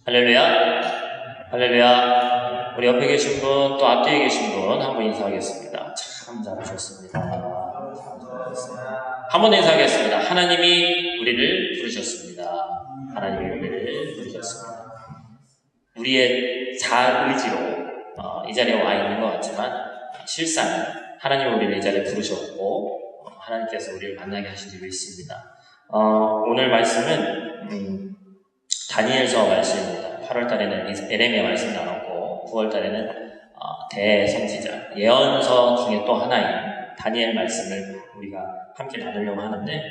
할렐루야. 할렐루야. 우리 옆에 계신 분, 또 앞뒤에 계신 분, 한 분 인사하겠습니다. 참 잘하셨습니다. 한 번 인사하겠습니다. 하나님이 우리를 부르셨습니다. 하나님이 우리를 부르셨습니다. 우리의 자의지로 이 자리에 와 있는 것 같지만 실상 하나님이 우리를 이 자리에 부르셨고 하나님께서 우리를 만나게 하신 줄 믿습니다. 오늘 말씀은 다니엘서 말씀입니다. 8월달에는 에레미야 말씀 나눴고 9월달에는 대선지자 예언서 중에 또 하나인 다니엘 말씀을 우리가 함께 나누려고 하는데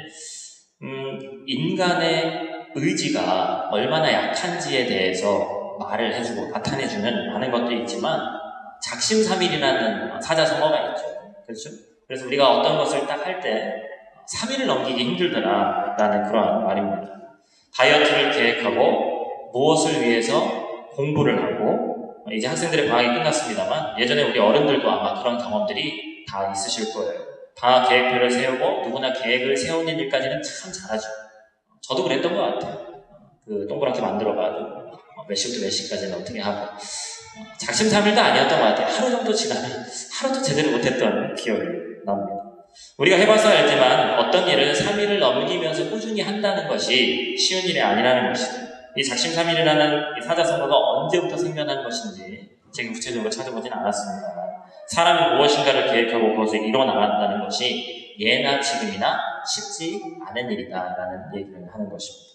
인간의 의지가 얼마나 약한지에 대해서 말을 해주고 나타내주는 많은 것도 있지만 작심삼일이라는 사자성어가 있죠. 그렇죠? 그래서 우리가 어떤 것을 딱 할 때 3일을 넘기기 힘들더라라는 그러한 말입니다. 다이어트를 계획하고 무엇을 위해서 공부를 하고 이제 학생들의 방학이 끝났습니다만 예전에 우리 어른들도 아마 그런 경험들이 다 있으실 거예요. 방학 계획표를 세우고 누구나 계획을 세우는 일까지는 참 잘하죠. 저도 그랬던 것 같아요. 그 동그랗게 만들어가지고 몇 시부터 몇 시까지는 어떻게 하고 작심삼일도 아니었던 것 같아요. 하루 정도 지나면 하루도 제대로 못했던 기억이 납니다. 우리가 해봐서 알지만 어떤 일은 3일을 넘기면서 꾸준히 한다는 것이 쉬운 일이 아니라는 것이죠. 이 작심삼일이라는 이 사자성어가 언제부터 생겨난 것인지 제가 구체적으로 찾아보진 않았습니다만 사람이 무엇인가를 계획하고 그것을 이뤄나간다는 것이 예나 지금이나 쉽지 않은 일이다라는 얘기를 하는 것입니다.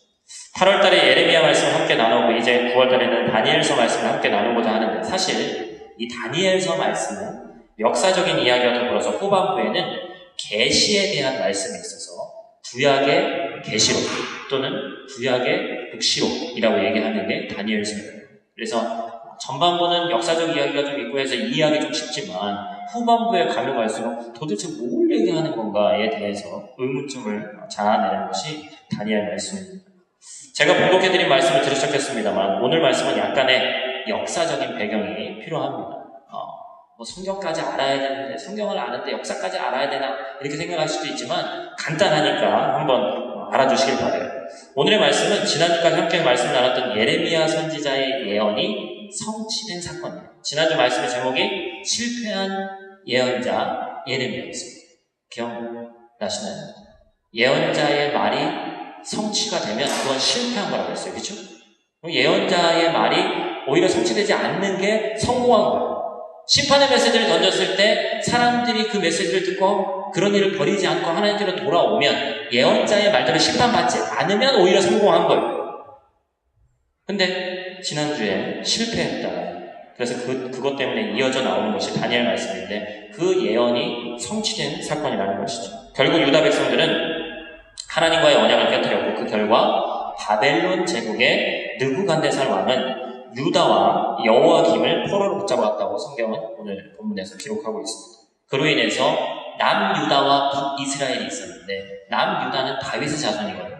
8월달에 예레미야 말씀을 함께 나누고 이제 9월달에는 다니엘서 말씀을 함께 나누고자 하는데 사실 이 다니엘서 말씀은 역사적인 이야기와 더불어서 후반부에는 계시에 대한 말씀이 있어서 구약의 계시록 또는 구약의 묵시록이라고 얘기하는 게 다니엘서예요. 그래서 전반부는 역사적 이야기가 좀 있고 해서 이해하기 좀 쉽지만 후반부에 가면 갈수록 도대체 뭘 얘기하는 건가에 대해서 의문점을 자아내는 것이 다니엘 말씀입니다. 제가 봉독해드린 말씀을 들으셨겠습니다만 오늘 말씀은 약간의 역사적인 배경이 필요합니다. 성경까지 알아야 되는데 성경을 아는데 역사까지 알아야 되나 이렇게 생각할 수도 있지만 간단하니까 한번 알아주시길 바라요. 오늘의 말씀은 지난주까지 함께 말씀 나눴던 예레미야 선지자의 예언이 성취된 사건이에요. 지난주 말씀의 제목이 실패한 예언자 예레미야였습니다. 기억나시나요? 예언자의 말이 성취가 되면 그건 실패한 거라고 했어요. 그렇죠? 예언자의 말이 오히려 성취되지 않는 게 성공한 거예요. 심판의 메시지를 던졌을 때 사람들이 그 메시지를 듣고 그런 일을 버리지 않고 하나님께로 돌아오면 예언자의 말대로 심판받지 않으면 오히려 성공한 거예요. 근데 지난주에 실패했다. 그래서 그것 때문에 이어져 나오는 것이 다니엘 말씀인데 그 예언이 성취된 사건이라는 것이죠. 결국 유다 백성들은 하나님과의 언약을 깨뜨렸고 그 결과 바벨론 제국의 느부갓네살 왕은 유다와 여호와김을 포로로 붙잡았다고 성경은 오늘 본문에서 기록하고 있습니다. 그로 인해서 남유다와 북이스라엘이 있었는데 남유다는 다윗의 자손이거든요.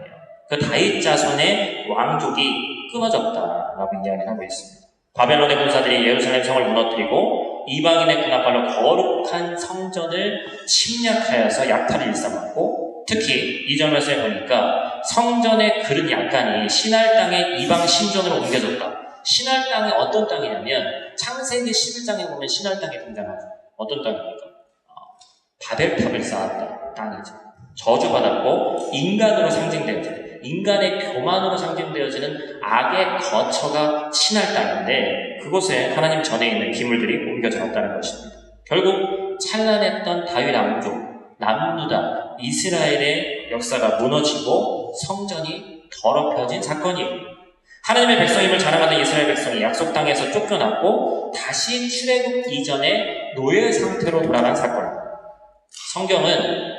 그 다윗 자손의 왕족이 끊어졌다라고 이야기를 하고 있습니다. 바벨론의 군사들이 예루살렘 성을 무너뜨리고 이방인의 군합발로 거룩한 성전을 침략하여서 약탈을 일삼았고 특히 2절 말씀에 보니까 성전의 그릇 약간이 신할 땅의 이방 신전으로 옮겨졌다. 신할 땅이 어떤 땅이냐면 창세기 11장에 보면 신할 땅이 등장하죠. 어떤 땅입니까? 바벨탑을 쌓았다 땅이죠. 저주받았고 인간으로 상징되어져 인간의 교만으로 상징되어지는 악의 거처가 신할 땅인데 그곳에 하나님 전에 있는 기물들이 옮겨졌다는 것입니다. 결국 찬란했던 다윗 왕족 남유다 이스라엘의 역사가 무너지고 성전이 더럽혀진 사건이에요. 하나님의 백성임을 자랑하던 이스라엘 백성이 약속 땅에서 쫓겨났고 다시 출애굽 이전의 노예 상태로 돌아간 사건입니다. 성경은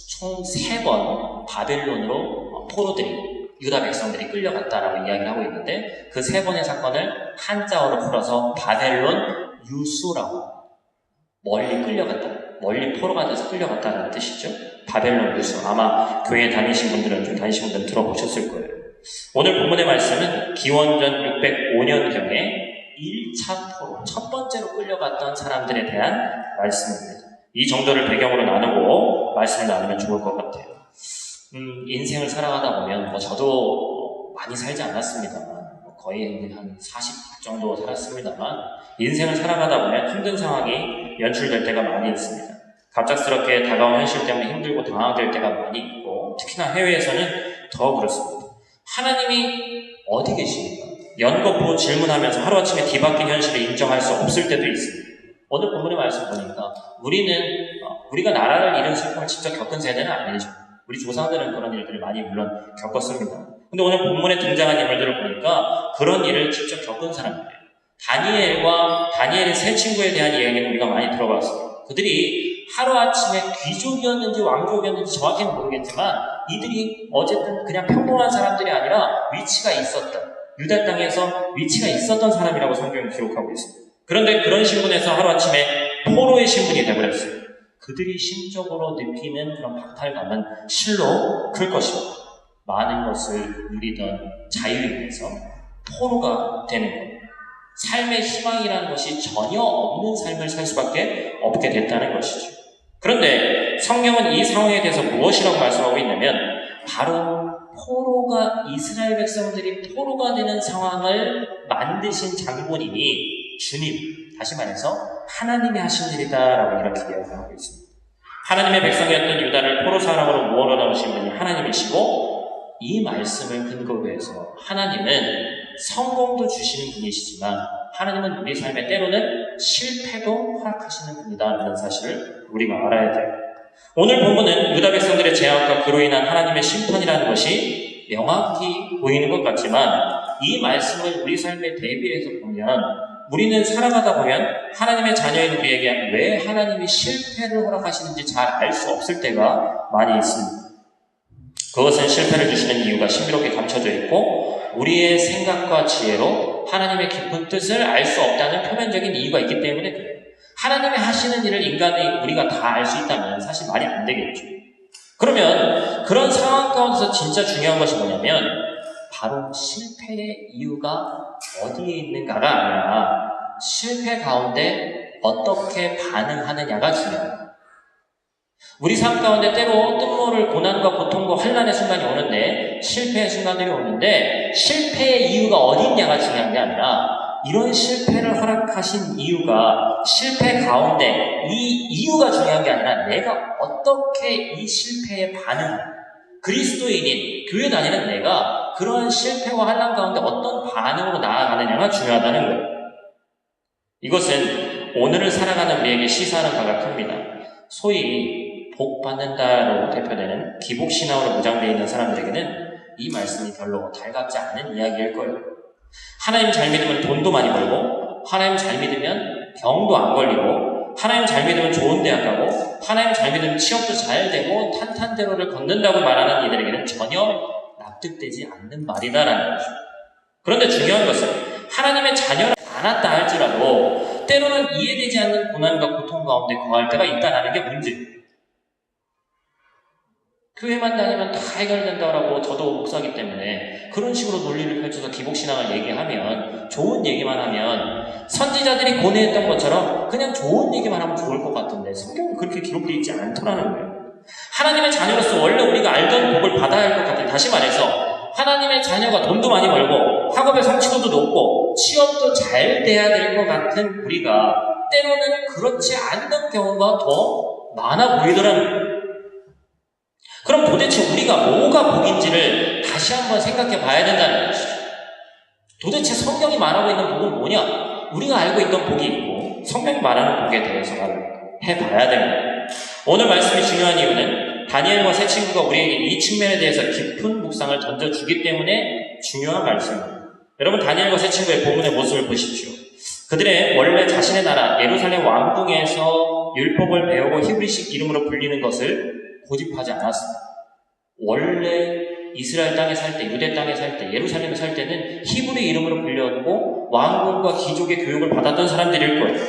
총 3번 바벨론으로 포로들이 유다 백성들이 끌려갔다라고 이야기를 하고 있는데 그 3번의 사건을 한자어로 풀어서 바벨론 유수라고 멀리 끌려갔다. 멀리 포로가 돼서 끌려갔다는 뜻이죠. 바벨론 유수. 아마 교회에 다니신 분들은 들어보셨을 거예요. 오늘 본문의 말씀은 기원전 605년경에 1차 포로, 첫 번째로 끌려갔던 사람들에 대한 말씀입니다. 이 정도를 배경으로 나누고 말씀을 나누면 좋을 것 같아요. 인생을 살아가다 보면 저도 많이 살지 않았습니다만 거의 한 40 정도 살았습니다만 인생을 살아가다 보면 힘든 상황이 연출될 때가 많이 있습니다. 갑작스럽게 다가온 현실 때문에 힘들고 당황될 때가 많이 있고 특히나 해외에서는 더 그렇습니다. 하나님이 어디 계십니까? 연거푸 질문하면서 하루아침에 뒤바뀐 현실을 인정할 수 없을 때도 있습니다. 오늘 본문의 말씀 보니까 우리가 나라를 잃은 슬픔을 직접 겪은 세대는 아니죠. 우리 조상들은 그런 일들을 많이 물론 겪었습니다. 근데 오늘 본문에 등장한 인물들을 보니까 그런 일을 직접 겪은 사람들이에요. 다니엘의 세 친구에 대한 이야기는 우리가 많이 들어봤어요. 그들이 하루아침에 귀족이었는지 왕족이었는지 정확히는 모르겠지만 이들이 어쨌든 그냥 평범한 사람들이 아니라 위치가 있었던, 유다 땅에서 위치가 있었던 사람이라고 성경이 기록하고 있습니다. 그런데 그런 신분에서 하루아침에 포로의 신분이 되어버렸어요. 그들이 심적으로 느끼는 그런 박탈감은 실로 클 것입니다. 많은 것을 누리던 자유인에서 포로가 되는 겁니다. 삶의 희망이라는 것이 전혀 없는 삶을 살 수밖에 없게 됐다는 것이죠. 그런데 성경은 이 상황에 대해서 무엇이라고 말씀하고 있냐면 바로 이스라엘 백성들이 포로가 되는 상황을 만드신 장본인이 주님, 다시 말해서 하나님이 하신 일이다라고 이렇게 이야기하고 있습니다. 하나님의 백성이었던 유다를 포로 사람으로 몰아넣으신 분이 하나님이시고 이 말씀을 근거로 해서 하나님은 성공도 주시는 분이시지만 하나님은 우리 삶에 때로는 실패도 허락하시는 분이다라는 사실을 우리가 알아야 돼요. 오늘 본문은 유다 백성들의 죄악과 그로 인한 하나님의 심판이라는 것이 명확히 보이는 것 같지만 이 말씀을 우리 삶에 대비해서 보면 우리는 살아가다 보면 하나님의 자녀인 우리에게 왜 하나님이 실패를 허락하시는지 잘 알 수 없을 때가 많이 있습니다. 그것은 실패를 주시는 이유가 신비롭게 감춰져 있고 우리의 생각과 지혜로 하나님의 깊은 뜻을 알 수 없다는 표면적인 이유가 있기 때문에 그래요. 하나님이 하시는 일을 인간이 우리가 다 알 수 있다면 사실 말이 안 되겠죠. 그러면 그런 상황 가운데서 진짜 중요한 것이 뭐냐면 바로 실패의 이유가 어디에 있는가가 아니라 실패 가운데 어떻게 반응하느냐가 중요합니다. 우리 삶 가운데 때로 뜬모를 고난과 고통과 환난의 순간이 오는데 실패의 순간들이 오는데 실패의 이유가 어디 있냐가 중요한 게 아니라 이런 실패를 허락하신 이유가 실패 가운데 이 이유가 중요한 게 아니라 내가 어떻게 이 실패에 그리스도인인 교회 다니는 내가 그런 실패와 환난 가운데 어떤 반응으로 나아가느냐가 중요하다는 거예요. 이것은 오늘을 살아가는 우리에게 시사하는 바가 큽니다. 소위 복 받는다로 대표되는 기복신앙으로 무장되어 있는 사람들에게는 이 말씀이 별로 달갑지 않은 이야기일 거예요. 하나님 잘 믿으면 돈도 많이 벌고 하나님 잘 믿으면 병도 안 걸리고 하나님 잘 믿으면 좋은 대학 가고 하나님 잘 믿으면 취업도 잘 되고 탄탄대로를 걷는다고 말하는 이들에게는 전혀 납득되지 않는 말이다라는 거죠. 그런데 중요한 것은 하나님의 자녀를 않았다 할지라도 때로는 이해되지 않는 고난과 고통 가운데 거할 때가 있다는 게 문제예요. 교회만 다니면 다 해결된다라고 저도 목사기 때문에 그런 식으로 논리를 펼쳐서 기복신앙을 얘기하면 좋은 얘기만 하면 선지자들이 고뇌했던 것처럼 그냥 좋은 얘기만 하면 좋을 것 같은데 성경은 그렇게 기록되어 있지 않더라는 거예요. 하나님의 자녀로서 원래 우리가 알던 복을 받아야 할 것 같아요. 다시 말해서 하나님의 자녀가 돈도 많이 벌고 학업의 성취도도 높고 취업도 잘 돼야 될 것 같은 우리가 때로는 그렇지 않는 경우가 더 많아 보이더라는 거예요. 그럼 도대체 우리가 뭐가 복인지를 다시 한번 생각해 봐야 된다는 것이죠. 도대체 성경이 말하고 있는 복은 뭐냐? 우리가 알고 있던 복이 있고 성경이 말하는 복에 대해서 해봐야 됩니다. 오늘 말씀이 중요한 이유는 다니엘과 세 친구가 우리에게 이 측면에 대해서 깊은 묵상을 던져주기 때문에 중요한 말씀입니다. 여러분 다니엘과 세 친구의 본문의 모습을 보십시오. 그들의 원래 자신의 나라 예루살렘 왕궁에서 율법을 배우고 히브리식 이름으로 불리는 것을 고집하지 않았습니다. 원래 이스라엘 땅에 살 때, 유대 땅에 살 때, 예루살렘에 살 때는 히브리 이름으로 불렸고 왕궁과 귀족의 교육을 받았던 사람들일 거예요.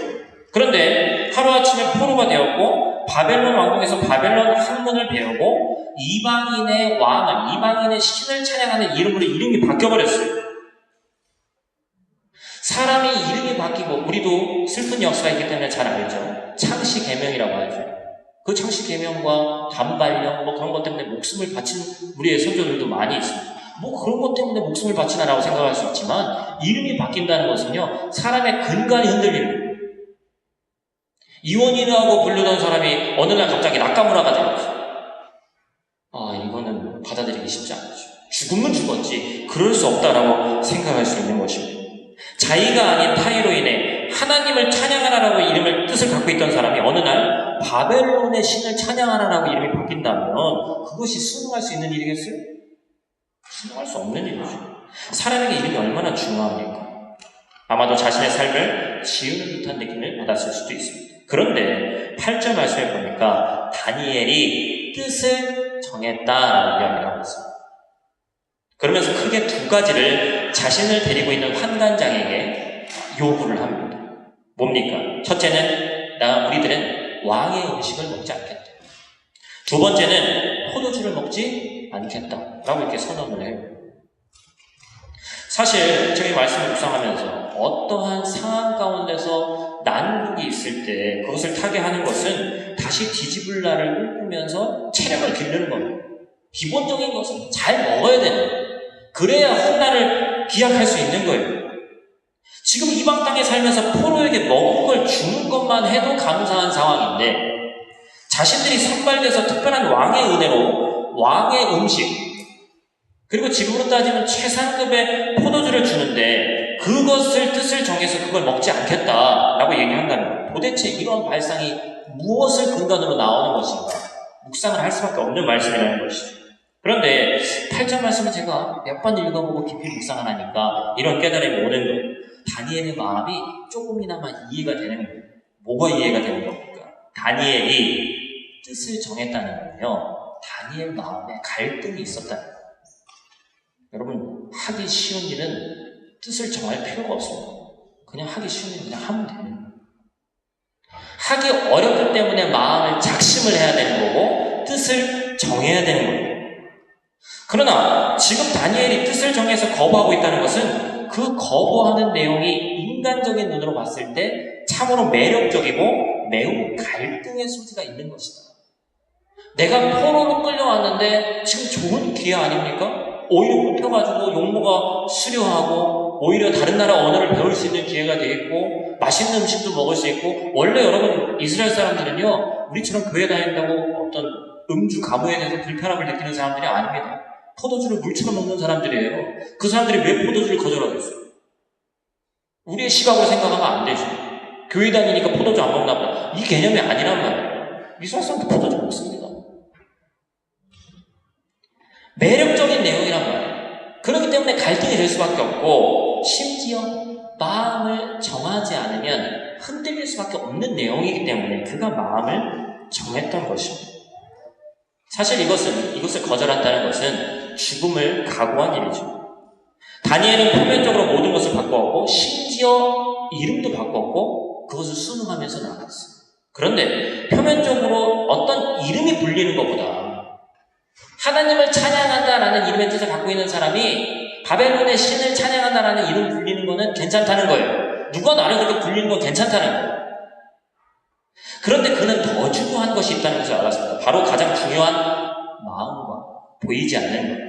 그런데 하루아침에 포로가 되었고 바벨론 왕궁에서 바벨론 학문을 배우고 이방인의 왕을, 이방인의 신을 찬양하는 이름으로 이름이 바뀌어버렸어요. 사람이 이름이 바뀌고 우리도 슬픈 역사가 있기 때문에 잘 알죠. 창씨 계명이라고 하죠. 그 창씨 계명과 단발령 그런 것 때문에 목숨을 바친 우리의 선조들도 많이 있습니다. 뭐 그런 것 때문에 목숨을 바치나라고 생각할 수 있지만 이름이 바뀐다는 것은요, 사람의 근간이 흔들리는 거예요. 이원이라고 부르던 사람이 어느 날 갑자기 낙가무라가 되는 거죠. 이거는 받아들이기 쉽지 않죠. 죽으면 죽었지 그럴 수 없다라고 생각할 수 있는 것입니다. 자기가 아닌 타의로 인해 하나님을 찬양하라라고 이름을 뜻을 갖고 있던 사람이 어느 날 바벨론의 신을 찬양하라라고 이름이 바뀐다면 그것이 순응할 수 있는 일이겠어요? 순응할 수 없는 일이죠. 사람에게 이름이 얼마나 중요합니까? 아마도 자신의 삶을 지우는 듯한 느낌을 받았을 수도 있습니다. 그런데 8절 말씀에 보니까 다니엘이 뜻을 정했다라고 이야기를 하고 있습니다. 그러면서 크게 두 가지를 자신을 데리고 있는 환관장에게 요구를 합니다. 뭡니까? 첫째는 우리들은 왕의 음식을 먹지 않겠다. 두 번째는 포도주를 먹지 않겠다라고 이렇게 선언을 해요. 사실 저희 말씀을 묵상하면서 어떠한 상황 가운데서 난국이 있을 때 그것을 타개하는 것은 다시 뒤집을 날을 꿈꾸면서 체력을 기르는 겁니다. 기본적인 것은 잘 먹어야 되는 거예요. 그래야 훗날을 기약할 수 있는 거예요. 지금 이방 땅에 살면서 포로에게 먹은 걸 주는 것만 해도 감사한 상황인데 자신들이 선발돼서 특별한 왕의 은혜로 왕의 음식 그리고 지금으로 따지면 최상급의 포도주를 주는데 그것을 뜻을 정해서 그걸 먹지 않겠다라고 얘기한다는 거예요. 도대체 이런 발상이 무엇을 근간으로 나오는 것인가? 묵상을 할 수밖에 없는 말씀이라는 것이죠. 그런데 8절 말씀은 제가 몇 번 읽어보고 깊이 묵상을 하니까 이런 깨달음이 오는 거예요. 다니엘의 마음이 조금이나마 이해가 되는 거예요. 뭐가 이해가 되는 겁니까? 다니엘이 뜻을 정했다는 건요, 다니엘 마음에 갈등이 있었다는 거예요. 여러분, 하기 쉬운 일은 뜻을 정할 필요가 없습니다. 그냥 하기 쉬운 일은 그냥 하면 되는 거예요. 하기 어렵기 때문에 마음을 작심을 해야 되는 거고 뜻을 정해야 되는 거예요. 그러나 지금 다니엘이 뜻을 정해서 거부하고 있다는 것은 그 거부하는 내용이 인간적인 눈으로 봤을 때 참으로 매력적이고 매우 갈등의 소지가 있는 것이다. 내가 포로로 끌려왔는데 지금 좋은 기회 아닙니까? 오히려 뽑혀가지고 용모가 수료하고 오히려 다른 나라 언어를 배울 수 있는 기회가 되겠고 맛있는 음식도 먹을 수 있고 원래 여러분 이스라엘 사람들은요 우리처럼 교회 다닌다고 어떤 음주 가무에 대해서 불편함을 느끼는 사람들이 아닙니다. 포도주를 물처럼 먹는 사람들이에요. 그 사람들이 왜 포도주를 거절하겠어요? 우리의 시각으로 생각하면 안 되죠. 교회 다니니까 포도주 안 먹나 보다. 이 개념이 아니란 말이에요. 이스라엘 사람도 포도주 먹습니다. 매력적인 내용이란 말이에요. 그렇기 때문에 갈등이 될 수밖에 없고 심지어 마음을 정하지 않으면 흔들릴 수밖에 없는 내용이기 때문에 그가 마음을 정했던 것입니다. 사실 이것을 거절한다는 것은 죽음을 각오한 일이죠. 다니엘은 표면적으로 모든 것을 바꾸었고 심지어 이름도 바꿨고 그것을 순응하면서 나갔어요. 그런데 표면적으로 어떤 이름이 불리는 것보다 하나님을 찬양한다라는 이름의 뜻을 갖고 있는 사람이 바벨론의 신을 찬양한다라는 이름 불리는 것은 괜찮다는 거예요. 누가 나를 그렇게 불리는 건 괜찮다는 거예요. 그런데 그는 더 중요한 것이 있다는 것을 알았습니다. 바로 가장 중요한 마음과 보이지 않는 것.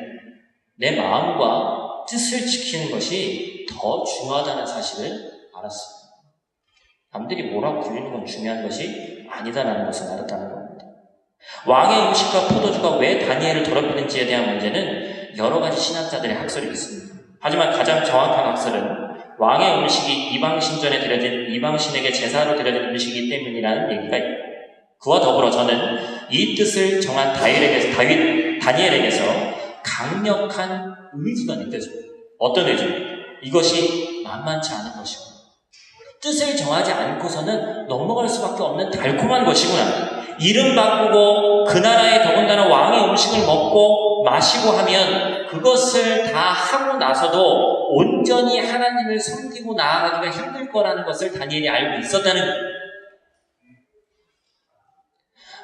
내 마음과 뜻을 지키는 것이 더 중요하다는 사실을 알았습니다. 남들이 뭐라고 불리는 건 중요한 것이 아니다라는 것을 알았다는 겁니다. 왕의 음식과 포도주가 왜 다니엘을 더럽히는지에 대한 문제는 여러 가지 신학자들의 학설이 있습니다. 하지만 가장 정확한 학설은 왕의 음식이 이방신전에 드려진 이방신에게 제사로 드려진 음식이기 때문이라는 얘기가 있고 그와 더불어 저는 이 뜻을 정한 다니엘에게서 강력한 의지가 느껴집니다. 어떤 의지입니까? 이것이 만만치 않은 것이구나. 뜻을 정하지 않고서는 넘어갈 수밖에 없는 달콤한 것이구나. 이름 바꾸고 그 나라의 더군다나 왕의 음식을 먹고 마시고 하면 그것을 다 하고 나서도 온전히 하나님을 섬기고 나아가기가 힘들 거라는 것을 다니엘이 알고 있었다는 거예요.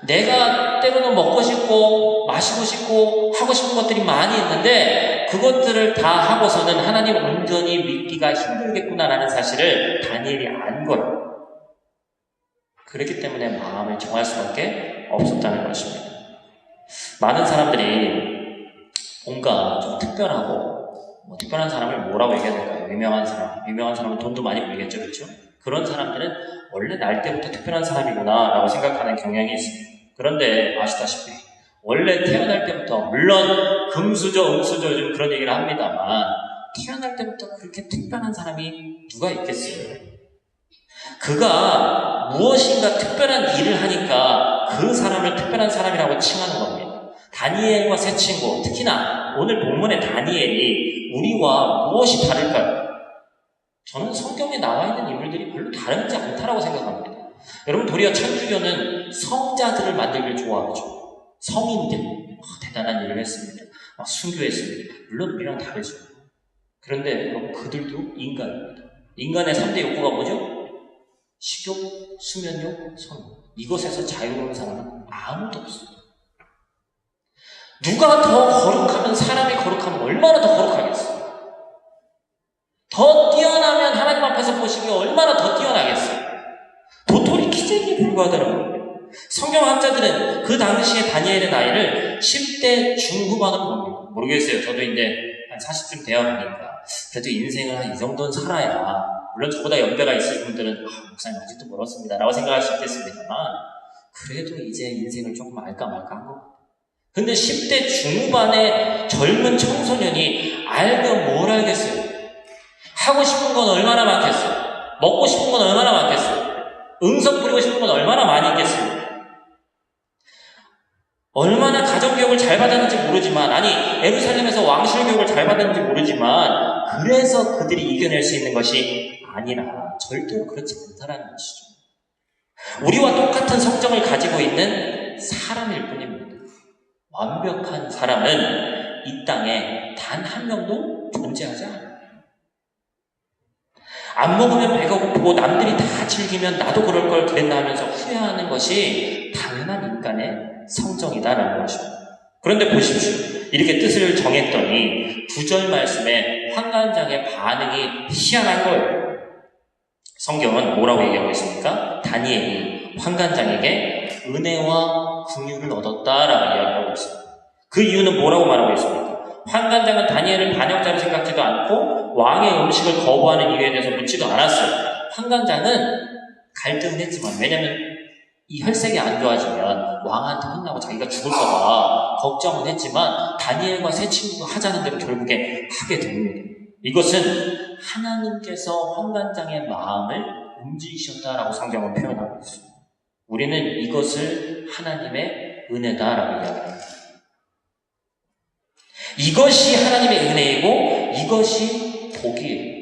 내가 때로는 먹고 싶고 마시고 싶고 하고 싶은 것들이 많이 있는데 그것들을 다 하고서는 하나님 온전히 믿기가 힘들겠구나라는 사실을 다니엘이 안 거예요. 그렇기 때문에 마음을 정할 수밖에 없었다는 것입니다. 많은 사람들이 뭔가 좀 특별하고 특별한 사람을 뭐라고 얘기해야 될까요? 유명한 사람은 돈도 많이 벌겠죠, 그렇죠? 그런 사람들은 원래 날 때부터 특별한 사람이구나 라고 생각하는 경향이 있습니다. 그런데 아시다시피 원래 태어날 때부터, 물론 금수저, 음수저 요즘 그런 얘기를 합니다만, 태어날 때부터 그렇게 특별한 사람이 누가 있겠어요? 그가 무엇인가 특별한 일을 하니까 그 사람을 특별한 사람이라고 칭하는 겁니다. 다니엘과 세 친구, 특히나 오늘 본문의 다니엘이 우리와 무엇이 다를까요? 저는 성경에 나와 있는 인물들이 별로 다르지 않다라고 생각합니다. 여러분, 도리어 천주교는 성자들을 만들기를 좋아하죠. 성인들, 대단한 일을 했습니다. 순교했습니다. 물론 우리랑 다르죠. 그런데 여러분, 그들도 인간입니다. 인간의 3대 욕구가 뭐죠? 식욕, 수면욕, 성욕. 이것에서 자유로운 사람은 아무도 없습니다. 누가 더 거룩하면, 사람이 거룩하면 얼마나 더 거룩하겠어요? 더 뛰어나면 하나님 앞에서 보시기에 얼마나 더 뛰어나겠어요? 도토리 키재기에 불과하다는 겁니다. 성경학자들은 그 당시에 다니엘의 나이를 10대 중후반으로 봅니다. 모르겠어요. 저도 이제 한 40쯤 되어 가니까 그래도 인생을 한 이 정도는 살아야, 물론 저보다 연배가 있을 분들은 목사님 아직도 멀었습니다 라고 생각할 수 있겠습니다만, 그래도 이제 인생을 조금 알까 말까 한 것 같아요. 근데 10대 중후반의 젊은 청소년이 알면 뭘 알겠어요? 하고 싶은 건 얼마나 많겠어요? 먹고 싶은 건 얼마나 많겠어요? 응석 부리고 싶은 건 얼마나 많이 있겠어요? 얼마나 가정교육을 잘 받았는지 모르지만, 아니 예루살렘에서 왕실교육을 잘 받았는지 모르지만, 그래서 그들이 이겨낼 수 있는 것이 아니라 절대로 그렇지 않다라는 것이죠. 우리와 똑같은 성정을 가지고 있는 사람일 뿐입니다. 완벽한 사람은 이 땅에 단 한 명도 존재하지 않아요. 안 먹으면 배가 고프고 남들이 다 즐기면 나도 그럴 걸 그랬나 하면서 후회하는 것이 당연한 인간의 성정이다라는 것입니다. 그런데 보십시오. 이렇게 뜻을 정했더니 9절 말씀에 환관장의 반응이 희한한 거예요. 성경은 뭐라고 얘기하고 있습니까? 다니엘이 환관장에게 은혜와 긍휼을 얻었다라고 이야기하고 있습니다. 그 이유는 뭐라고 말하고 있습니까? 환관장은 다니엘을 반역자로 생각지도 않고 왕의 음식을 거부하는 이유에 대해서 묻지도 않았어요. 환관장은 갈등은 했지만, 왜냐면 이 혈색이 안 좋아지면 왕한테 혼나고 자기가 죽을까봐 걱정은 했지만, 다니엘과 세 친구가 하자는 대로 결국에 하게 됩니다. 이것은 하나님께서 환관장의 마음을 움직이셨다라고 성경은 표현하고 있습니다. 우리는 이것을 하나님의 은혜다라고 이야기합니다. 이것이 하나님의 은혜이고 이것이 복이에요.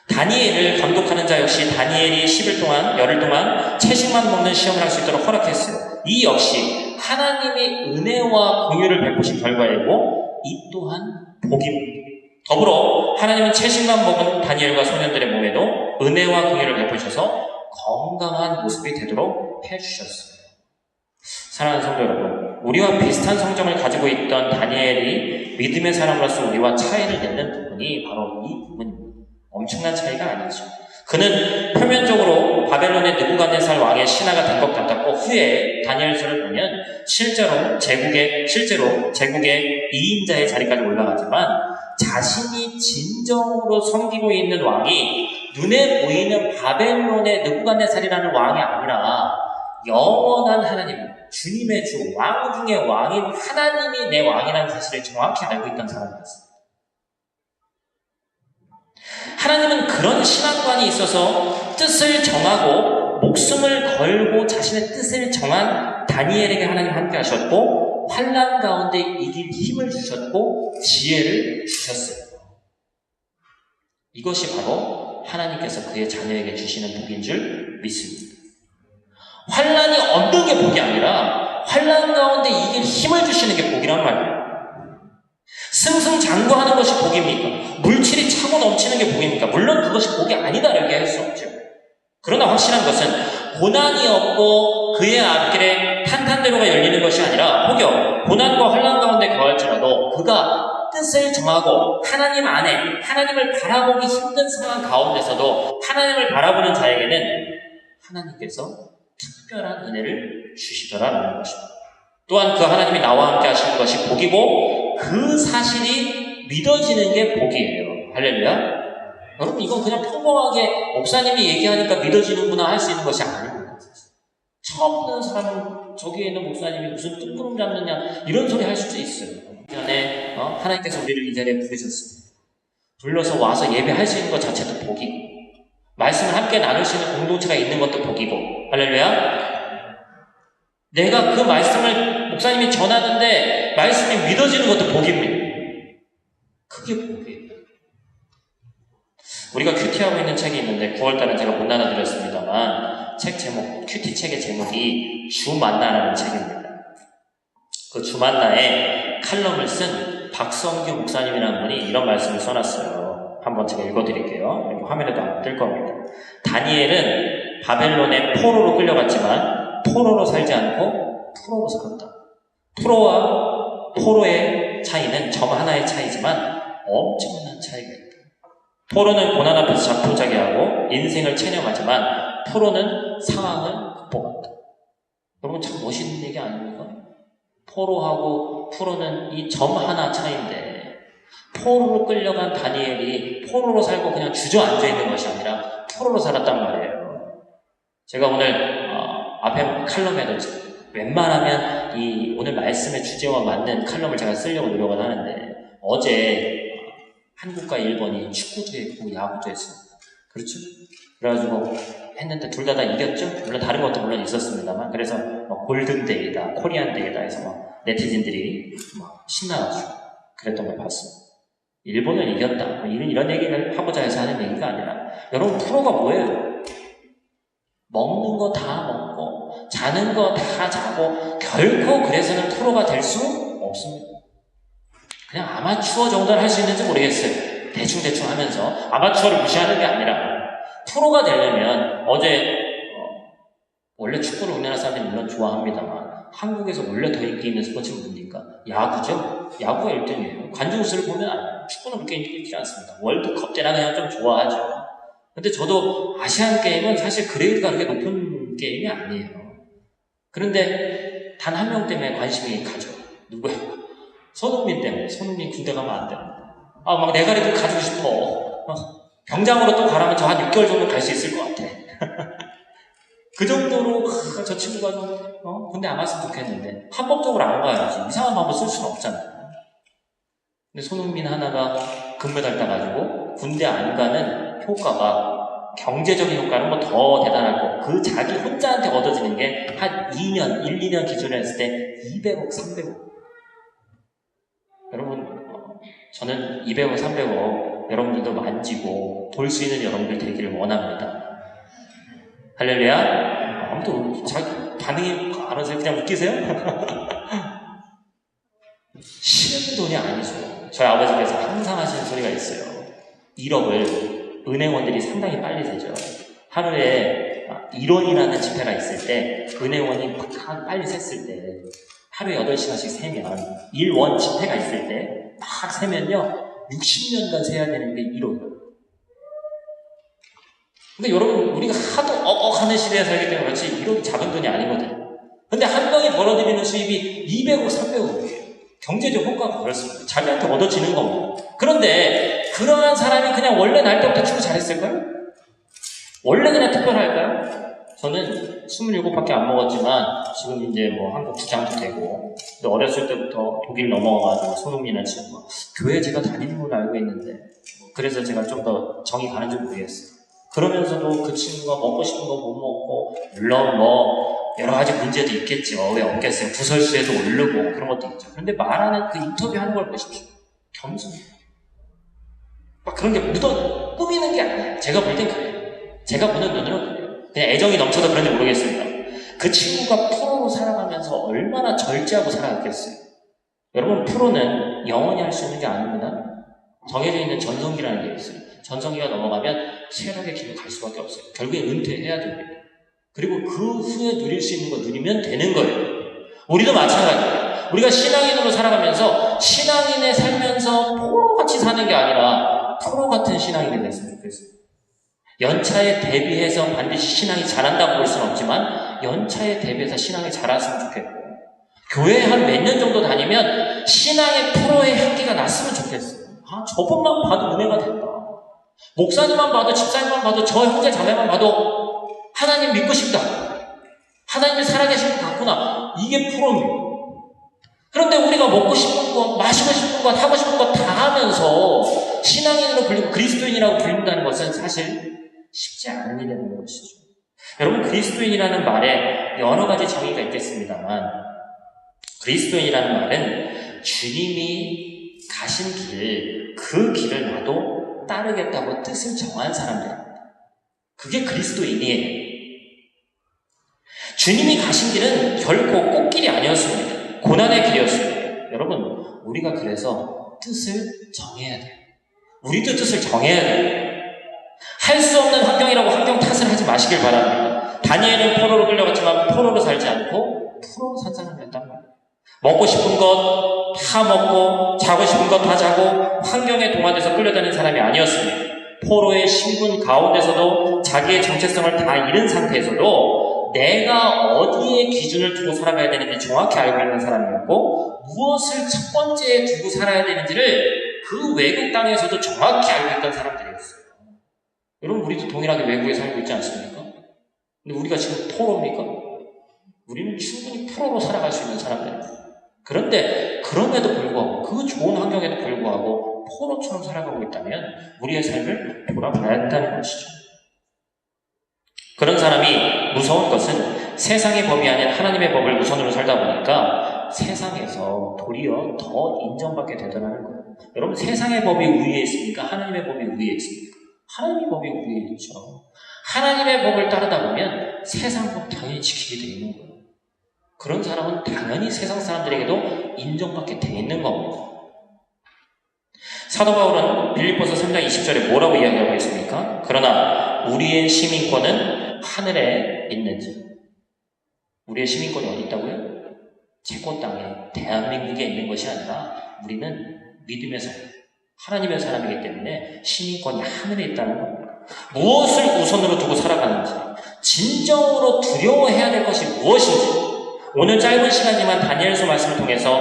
다니엘을 감독하는 자 역시 다니엘이 10일 동안, 열흘 동안 채식만 먹는 시험을 할 수 있도록 허락했어요. 이 역시 하나님이 은혜와 긍휼을 베푸신 결과이고 이 또한 복입니다. 더불어 하나님은 채식만 먹은 다니엘과 소년들의 몸에도 은혜와 긍휼을 베푸셔서 건강한 모습이 되도록 해주셨어요. 사랑하는 성도 여러분, 우리와 비슷한 성정을 가지고 있던 다니엘이 믿음의 사람으로서 우리와 차이를 내는 부분이 바로 이 부분입니다. 엄청난 차이가 아니죠. 그는 표면적으로 바벨론의 느부갓네살 왕의 신하가 된 것 같았고, 후에 다니엘서를 보면 실제로 제국의 2인자의 자리까지 올라가지만, 자신이 진정으로 섬기고 있는 왕이 눈에 보이는 바벨론의 느부갓네살이라는 왕이 아니라 영원한 하나님, 주님의 주, 왕 중의 왕인 하나님이 내 왕이라는 사실을 정확히 알고 있던 사람이었습니다. 하나님은 그런 신앙관이 있어서 뜻을 정하고 목숨을 걸고 자신의 뜻을 정한 다니엘에게 하나님 함께 하셨고, 환난 가운데 이길 힘을 주셨고 지혜를 주셨어요. 이것이 바로 하나님께서 그의 자녀에게 주시는 복인 줄 믿습니다. 환난이 없는 게 복이 아니라 환난 가운데 이길 힘을 주시는 게 복이란 말이에요. 승승장구하는 것이 복입니까? 물질이 차고 넘치는 게 복입니까? 물론 그것이 복이 아니다라고 할 수 없죠. 그러나 확실한 것은 고난이 없고 그의 앞길에 탄탄대로가 열리는 것이 아니라, 혹여 고난과 환난 가운데 거할지라도 그가 뜻을 정하고 하나님 안에 하나님을 바라보기 힘든 상황 가운데서도 하나님을 바라보는 자에게는 하나님께서 특별한 은혜를 주시더라라는 것입니다. 또한 그 하나님이 나와 함께 하시는 것이 복이고, 그 사실이 믿어지는 게 복이에요. 할렐루야. 여러분 이건 그냥 평범하게 목사님이 얘기하니까 믿어지는구나 할 수 있는 것이 아닙니다. 처음 듣는 사람은 저기에 있는 목사님이 무슨 뜬구름 잡느냐 이런 소리 할 수도 있어요. 전에 하나님께서 우리를 이 자리에 부르셨습니다. 불러서 와서 예배할 수 있는 것 자체도 복이고 말씀을 함께 나눌 수 있는 공동체가 있는 것도 복이고 할렐루야. 내가 그 말씀을 목사님이 전하는데 말씀이 믿어지는 것도 복입니다. 그게 복이에요. 우리가 큐티하고 있는 책이 있는데 9월달은 제가 못 나눠드렸습니다만 책 제목, 큐티 책의 제목이 주만나라는 책입니다. 그 주만나에 칼럼을 쓴 박성규 목사님이라는 분이 이런 말씀을 써놨어요. 한번 제가 읽어드릴게요. 여기 화면에도 안 뜰 겁니다. 다니엘은 바벨론의 포로로 끌려갔지만 포로로 살지 않고 프로로 살았다. 프로와 포로의 차이는 점 하나의 차이지만 엄청난 차이가 있다. 포로는 고난 앞에서 자포자기하고 인생을 체념하지만 프로는 상황을 극복한다. 여러분 참 멋있는 얘기 아닙니까? 포로하고 프로는 이 점 하나 차이인데 포로로 끌려간 다니엘이 포로로 살고 그냥 주저앉아 있는 것이 아니라 프로로 살았단 말이에요. 제가 오늘 앞에 칼럼에도 웬만하면 이 오늘 말씀의 주제와 맞는 칼럼을 제가 쓰려고 노력을 하는데 어제 한국과 일본이 축구도 했고 야구도 했습니다. 그렇죠? 그래가지고 했는데 둘 다 이겼죠? 물론 다른 것도 물론 있었습니다만 그래서 골든데이다, 코리안데이다 해서 네티즌들이 신나가지고 그랬던 걸 봤습니다. 일본은 이겼다. 이런 얘기를 하고자 해서 하는 얘기가 아니라 여러분 프로가 뭐예요? 먹는 거 다 먹고 자는 거 다 자고 결코 그래서는 프로가 될 수 없습니다. 그냥 아마추어 정도는 할 수 있는지 모르겠어요. 대충 하면서 아마추어를 무시하는 게 아니라 프로가 되려면 어제 원래 축구를 우리나라 사람들이 물론 좋아합니다만 한국에서 원래 더 인기 있는 스포츠는 뭡니까? 야구죠? 야구가 1등이에요. 관중수를 보면 알아요. 축구는 그렇게 인기 있지 않습니다. 월드컵 때나 그냥 좀 좋아하죠. 근데 저도 아시안 게임은 사실 그레이드가 그렇게 높은 게임이 아니에요. 그런데 단 한 명 때문에 관심이 가죠. 누구예요? 손흥민 때문에. 손흥민 군대 가면 안 됩니다. 막 내가리 좀 가지고 싶어. 병장으로 또 가라면 저 한 6개월 정도 갈 수 있을 것 같아. 그 정도로 저 친구가 좀 군대 안 갔으면 좋겠는데 합법적으로 안 가야지. 이상한 방법 쓸 수는 없잖아요. 근데 손흥민 하나가 금메달 따가지고 군대 안 가는 효과가 경제적인 효과는 뭐 더 대단할 거고 그 자기 혼자한테 얻어지는 게 한 2년, 1, 2년 기준으로 했을 때 200억, 300억. 여러분 저는 200억, 300억 여러분들도 만지고 볼 수 있는 여러분들 되기를 원합니다. 할렐루야. 아무튼 자기 반응이 알아서 그냥 웃기세요? 쉬는 돈이 아니죠. 저희 아버지께서 항상 하시는 소리가 있어요. 1억을 은행원들이 상당히 빨리 세죠. 하루에 1원이라는 지폐가 있을 때 은행원이 빨리 셌을 때 하루에 8시간씩 세면 1원 지폐가 있을 때 막 세면요 60년간 세야 되는 게 1원이에요. 근데 여러분 우리가 하도 하는 시대에 살기 때문에 그렇지 1억이 작은 돈이 아니거든요. 근데 한 명이 벌어들이는 수입이 200억, 300억이에요. 경제적 효과가 그렇습니다. 자기한테 얻어지는 겁니다. 그런데 그러한 사람이 그냥 원래 날 때부터 축구 잘했을까요? 원래 그냥 특별할까요? 저는 27밖에 안 먹었지만 지금 이제 뭐 한국 주장도 되고 근데 어렸을 때부터 독일 넘어가가지고 손흥민이라는 친구가 교회 제가 다니는 걸로 알고 있는데 그래서 제가 좀 더 정이 가는 줄 모르겠어요. 그러면서도 그 친구가 먹고 싶은 거 못 먹고 물론 뭐 여러 가지 문제도 있겠죠. 왜 없겠어요. 부설수에도 오르고 그런 것도 있죠. 그런데 말하는 그 인터뷰 하는 걸 보십시오. 겸손해요. 막 그런 게 꾸미는 게 아니에요. 제가 볼 땐 그래요. 제가 보는 눈으로는 그래요. 그냥 애정이 넘쳐서 그런지 모르겠습니다. 그 친구가 프로로 살아가면서 얼마나 절제하고 살아갔겠어요. 여러분 프로는 영원히 할 수 있는 게 아닙니다. 정해져 있는 전성기라는 게 있어요. 전성기가 넘어가면 쇠락의 길을 갈 수밖에 없어요. 결국에 은퇴해야 됩니다. 그리고 그 후에 누릴 수 있는 거 누리면 되는 거예요. 우리도 마찬가지예요. 우리가 신앙인으로 살아가면서 신앙인에 살면서 포로같이 사는 게 아니라 프로 같은 신앙인이 됐으면 좋겠어요. 연차에 대비해서 반드시 신앙이 자란다고 볼 수는 없지만 연차에 대비해서 신앙이 자랐으면 좋겠고 교회에 한 몇 년 정도 다니면 신앙의 프로의 향기가 났으면 좋겠어요. 저분만 봐도 은혜가 된다. 목사님만 봐도, 집사님만 봐도, 저 형제 자매만 봐도 하나님 믿고 싶다. 하나님이 살아계신 것 같구나. 이게 프로입니다. 그런데 우리가 먹고 싶은 것, 마시고 싶은 것, 하고 싶은 것 다 하면서 신앙인으로 불리고 그리스도인이라고 불린다는 것은 사실 쉽지 않은 일이라는 것이죠. 여러분, 그리스도인이라는 말에 여러 가지 정의가 있겠습니다만, 그리스도인이라는 말은 주님이 가신 길, 그 길을 나도 따르겠다고 뜻을 정한 사람들입니다. 그게 그리스도인이에요. 주님이 가신 길은 결코 꽃길이 아니었습니다. 고난의 길이었습니다. 여러분, 우리가 그래서 뜻을 정해야 돼요. 우리도 뜻을 정해야 돼요. 할 수 없는 환경이라고 환경 탓을 하지 마시길 바랍니다. 다니엘은 포로로 끌려갔지만 포로로 살지 않고 포로로 산 사람이었단 말이에요. 먹고 싶은 것 다 먹고 자고 싶은 것 다 자고 환경에 동화돼서 끌려다니는 사람이 아니었습니다. 포로의 신분 가운데서도 자기의 정체성을 다 잃은 상태에서도 내가 어디에 기준을 두고 살아가야 되는지 정확히 알고 있는 사람이었고, 무엇을 첫 번째에 두고 살아야 되는지를 그 외국 땅에서도 정확히 알고 있던 사람들이었어요. 여러분, 우리도 동일하게 외국에 살고 있지 않습니까? 근데 우리가 지금 포로입니까? 우리는 충분히 프로로 살아갈 수 있는 사람들입니다. 그런데 그럼에도 불구하고, 그 좋은 환경에도 불구하고 포로처럼 살아가고 있다면 우리의 삶을 돌아봐야 한다는 것이죠. 그런 사람이 무서운 것은 세상의 법이 아닌 하나님의 법을 우선으로 살다 보니까 세상에서 도리어 더 인정받게 되더라는 거예요. 여러분, 세상의 법이 우위에 있습니까? 하나님의 법이 우위에 있습니까? 하나님의 법이 우위에 있죠. 하나님의 법을 따르다 보면 세상 법 당연히 지키게 되어 있는 거예요. 그런 사람은 당연히 세상 사람들에게도 인정받게 되어 있는 겁니다. 사도 바울은 빌립보서 3장 20절에 뭐라고 이야기하고 있습니까? 그러나 우리의 시민권은 하늘에 있는지. 우리의 시민권이 어디 있다고요? 채권 땅에, 대한민국에 있는 것이 아니라 우리는 믿음의 사람, 하나님의 사람이기 때문에 시민권이 하늘에 있다는 겁니다. 무엇을 우선으로 두고 살아가는지, 진정으로 두려워해야 될 것이 무엇인지, 오늘 짧은 시간이지만 다니엘서 말씀을 통해서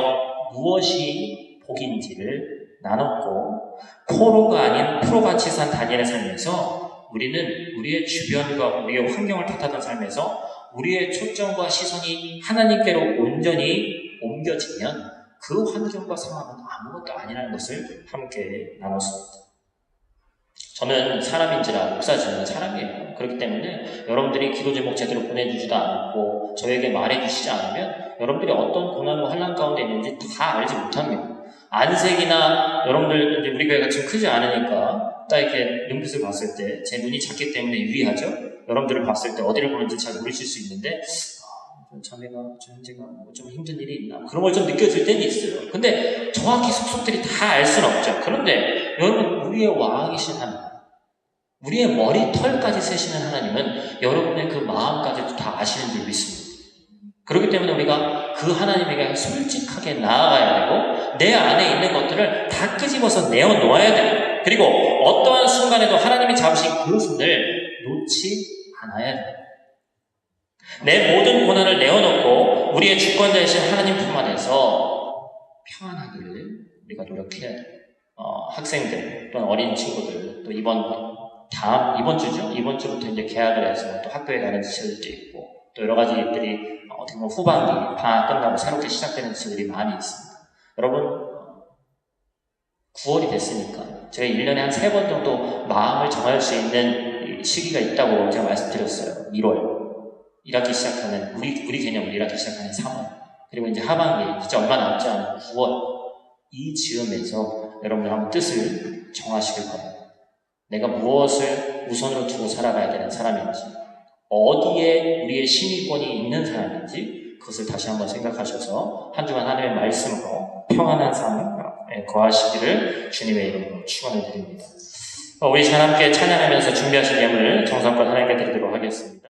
무엇이 복인지를 나눴고, 포로가 아닌 프로같이 산 다니엘의 삶에서 우리는 우리의 주변과 우리의 환경을 탓하던 삶에서 우리의 초점과 시선이 하나님께로 온전히 옮겨지면 그 환경과 상황은 아무것도 아니라는 것을 함께 나눴습니다. 저는 사람인지라 목사지만 사람이에요. 그렇기 때문에 여러분들이 기도 제목 제대로 보내주지도 않고 저에게 말해주시지 않으면 여러분들이 어떤 고난과 환난 가운데 있는지 다 알지 못합니다. 안색이나 여러분들, 이제 우리 교회가 지금 크지 않으니까 딱 이렇게 눈빛을 봤을 때 제 눈이 작기 때문에 유리하죠. 여러분들을 봤을 때 어디를 보는지 잘 모르실 수 있는데 자매가, 저 형제가 좀 힘든 일이 있나, 그런 걸 좀 느껴질 때는 있어요. 근데 정확히 속속들이 다 알 수는 없죠. 그런데 여러분, 우리의 왕이신 하나님, 우리의 머리털까지 세시는 하나님은 여러분의 그 마음까지도 다 아시는 줄 믿습니다. 그렇기 때문에 우리가 그 하나님에게 솔직하게 나아가야 되고, 내 안에 있는 것들을 다 끄집어서 내어놓아야 돼요. 그리고 어떠한 순간에도 하나님이 잡으신 그 손을 놓지 않아야 돼요. 내 모든 고난을 내어놓고 우리의 주권자이신 하나님 품 안에서 평안하기를 우리가 노력해야 돼요. 학생들 또는 어린 친구들, 또 이번 주죠. 이번 주부터 이제 개학을 해서 또 학교에 가는 지체들도 있고, 또 여러 가지 일들이 어떻게 보면 후반기, 방학 끝나고 새롭게 시작되는 지체들이 많이 있습니다. 여러분, 9월이 됐으니까 제가 1년에 한 3번 정도 마음을 정할 수 있는 시기가 있다고 제가 말씀드렸어요. 1월. 1학기 시작하는, 우리 개념으로 1학기 시작하는 3월. 그리고 이제 하반기, 진짜 얼마 남지 않은 9월. 이 즈음에서 여러분들 한번 뜻을 정하시길 바랍니다. 내가 무엇을 우선으로 두고 살아가야 되는 사람인지, 어디에 우리의 시민권이 있는 사람인지, 그것을 다시 한번 생각하셔서 한 주간 하나님의 말씀으로 평안한 삶에 거하시기를 주님의 이름으로 축원을 드립니다. 우리 잘 함께 찬양하면서 준비하신 예물 정성껏 하나님께 드리도록 하겠습니다.